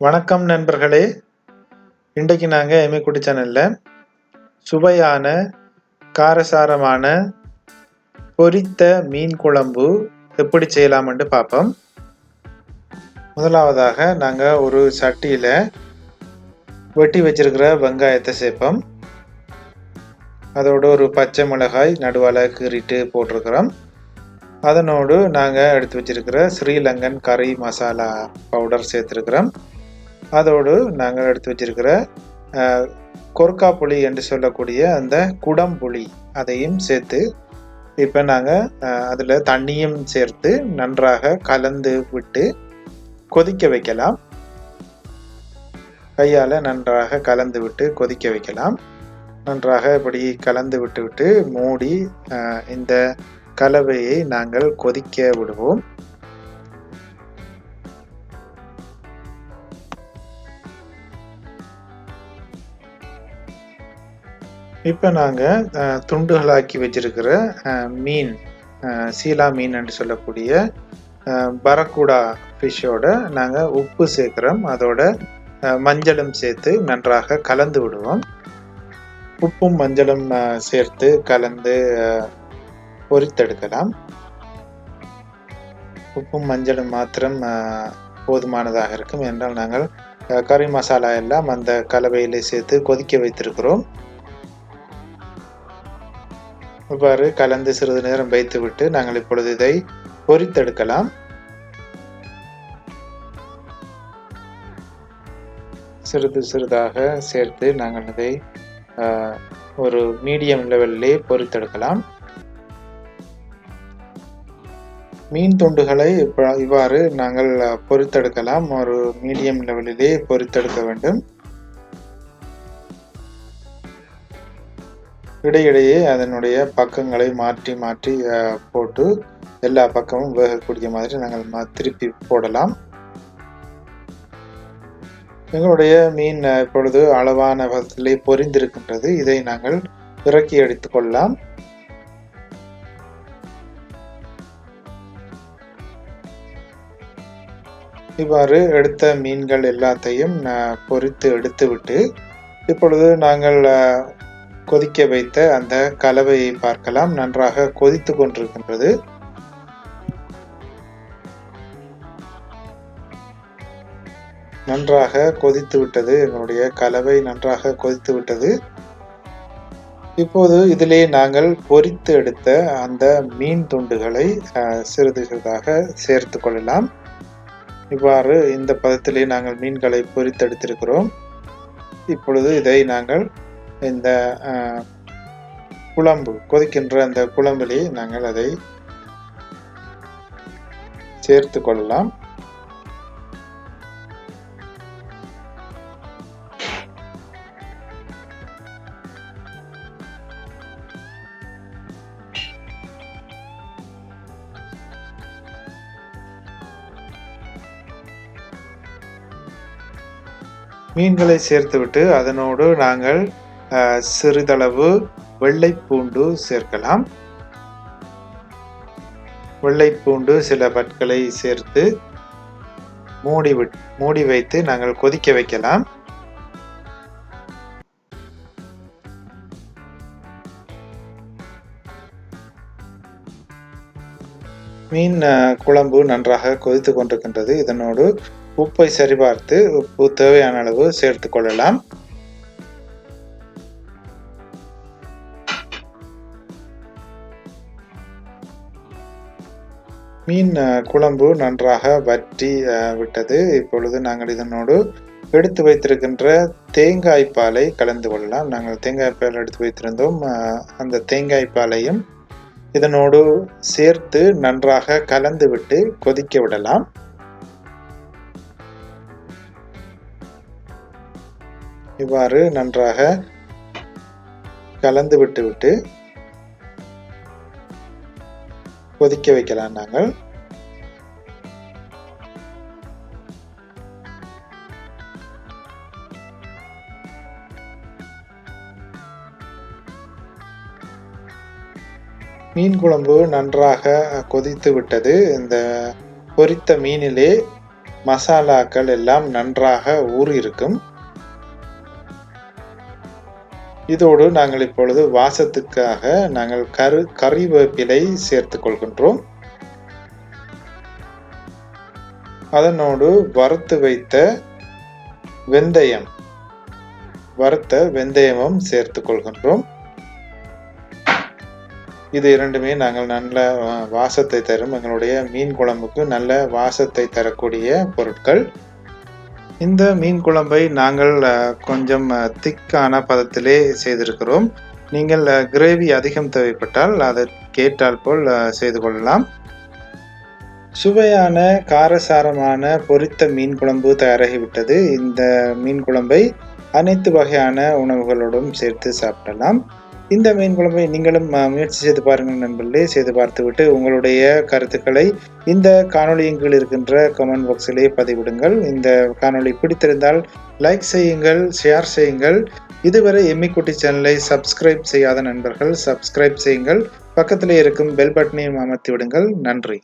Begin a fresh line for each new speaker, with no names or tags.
வணக்கம் நண்பர்களே, இன்றைக்கு நாங்கள் EmmyKutty சேனலில் சுவையான காரசாரமான பொரித்த மீன் குழம்பு எப்படி செய்யலாம்னு பார்ப்போம். முதலாவதாக நாங்கள் ஒரு சட்டியில் வெட்டி வச்சிருக்கிற வெங்காயத்தை சேர்ப்போம். அதோடு ஒரு பச்சை மிளகாய் நடுவால் கீறிட்டு போட்டிருக்கிறோம். அதனோடு நாங்கள் எடுத்து வச்சிருக்கிற ஸ்ரீலங்கன் கறி மசாலா பவுடர் சேர்த்துருக்கிறோம். அதோடு நாங்கள் எடுத்து வச்சிருக்கிற கொர்க்கா புளி என்று சொல்லக்கூடிய அந்த குடம்புளி அதையும் சேர்த்து இப்போ நாங்கள் அதில் தண்ணியும் சேர்த்து நன்றாக கலந்து விட்டு கொதிக்க வைக்கலாம். கையால் நன்றாக கலந்து விட்டு கொதிக்க வைக்கலாம். நன்றாக இப்படி கலந்து விட்டு மூடி இந்த கலவையை நாங்கள் கொதிக்க விடுவோம். இப்போ நாங்கள் துண்டுகளாக்கி வச்சிருக்கிற மீன், சீலா மீன் என்று சொல்லக்கூடிய பரக்குடா ஃபிஷ்ஷோட நாங்கள் உப்பு சேர்க்குறோம். அதோட மஞ்சளும் சேர்த்து நன்றாக கலந்து விடுவோம். உப்பும் மஞ்சளும் சேர்த்து கலந்து பொரித்தெடுக்கலாம். உப்பும் மஞ்சளும் மாத்திரம் போதுமானதாக இருக்கும். என்றால் நாங்கள் கறி மசாலா எல்லாம் அந்த கலவையில் சேர்த்து கொதிக்க வைத்திருக்கிறோம். இவ்வாறு கலந்து சிறிது நேரம் வைத்துவிட்டு நாங்கள் இப்பொழுது இதை பொரித்தெடுக்கலாம். சிறிதாக சேர்த்து நாங்கள் இதை ஒரு மீடியம் லெவலிலே பொரித்தெடுக்கலாம். மீன் துண்டுகளை இவ்வாறு நாங்கள் பொரித்தெடுக்கலாம். ஒரு மீடியம் லெவலிலே பொரித்தெடுக்க வேண்டும். இடையிடையே அதனுடைய பக்கங்களை மாற்றி மாற்றி போட்டு எல்லா பக்கமும் வேகக்கூடிய மாதிரி நாங்கள் திருப்பி போடலாம். எங்களுடைய மீன் இப்பொழுது அளவான பதத்திலே பொரிந்திருக்கின்றது. இதை நாங்கள் இறக்கி எடுத்துக் கொள்ளலாம். இவ்வாறு எடுத்த மீன்கள் எல்லாத்தையும் பொரித்து எடுத்துவிட்டு இப்பொழுது நாங்கள் கொதிக்க வைத்த அந்த கலவையை பார்க்கலாம். நன்றாக கொதித்து கொண்டிருக்கின்றது. நன்றாக கொதித்து விட்டது. எங்களுடைய கலவை நன்றாக கொதித்து விட்டது. இப்போது இதிலே நாங்கள் பொரித்து எடுத்த அந்த மீன் துண்டுகளை சிறிதாக சேர்த்து கொள்ளலாம். இவ்வாறு இந்த பதத்திலே நாங்கள் மீன்களை பொரித்தெடுத்திருக்கிறோம். இப்பொழுது இதை நாங்கள் இந்த குழம்பு கொதிக்கின்ற அந்த குழம்பிலே நாங்கள் அதை சேர்த்து கொள்ளலாம். மீன்களை சேர்த்துவிட்டு அதனோடு நாங்கள் சிறிதளவு வெள்ளைப்பூண்டு சேர்க்கலாம். வெள்ளைப்பூண்டு சில பற்களை சேர்த்து மூடி வைத்து நாங்கள் கொதிக்க வைக்கலாம். மீன் குழம்பு நன்றாக கொதித்து கொண்டிருக்கின்றது. இதனோடு உப்பை சரிபார்த்து உப்பு தேவையான அளவு சேர்த்து கொள்ளலாம். மீன் குழம்பு நன்றாக வற்றி விட்டது. இப்பொழுது நாங்கள் இதனோடு எடுத்து வைத்திருக்கின்ற தேங்காய் பாலை கலந்து கொள்ளலாம். நாங்கள் தேங்காய் பால் எடுத்து வைத்திருந்தோம். அந்த தேங்காய் பாலையும் இதனோடு சேர்த்து நன்றாக கலந்து விட்டு கொதிக்க விடலாம். இவ்வாறு நன்றாக கலந்து விட்டு கொதிக்க வைக்கலாம். நாங்கள் மீன் குழம்பு நன்றாக கொதித்து விட்டது. இந்த பொரித்த மீனிலே மசாலாக்கள் எல்லாம் நன்றாக ஊறி இருக்கும். இதோடு நாங்கள் இப்பொழுது வாசத்துக்காக நாங்கள் கறிவேப்பிலை சேர்த்துக் கொள்கின்றோம். அதனோடு வறுத்து வைத்த வெந்தயமும் சேர்த்துக் கொள்கின்றோம். இது இரண்டுமே நாங்கள் நல்ல வாசத்தை தரும், எங்களுடைய மீன் குழம்புக்கு நல்ல வாசத்தை தரக்கூடிய பொருட்கள். இந்த மீன் குழம்பை நாங்கள் கொஞ்சம் திக்கான பதத்திலே செய்திருக்கிறோம். நீங்கள் கிரேவி அதிகம் தேவைப்பட்டால் அதை கேட்டால் போல் செய்து கொள்ளலாம். சுவையான காரசாரமான பொரித்த மீன் குழம்பு தயாராகிவிட்டது. இந்த மீன் குழம்பை அனைத்து வகையான உணவுகளோடும் சேர்த்து சாப்பிடலாம். இந்த மீன் குழம்பை நீங்களும் முயற்சி செய்து பாருங்கள் நண்பர்களே. செய்து பார்த்துவிட்டு உங்களுடைய கருத்துக்களை இந்த காணொளியின் கீழ் இருக்கின்ற கமெண்ட் பாக்ஸிலே பதிவிடுங்கள். இந்த காணொளி பிடித்திருந்தால் லைக் செய்யுங்கள், ஷேர் செய்யுங்கள். இதுவரை எம்மிக்குட்டி சேனலை சப்ஸ்கிரைப் செய்யாத நண்பர்கள் சப்ஸ்கிரைப் செய்யுங்கள். பக்கத்திலே இருக்கும் பெல் பட்டனையும் அமர்த்தி விடுங்கள். நன்றி.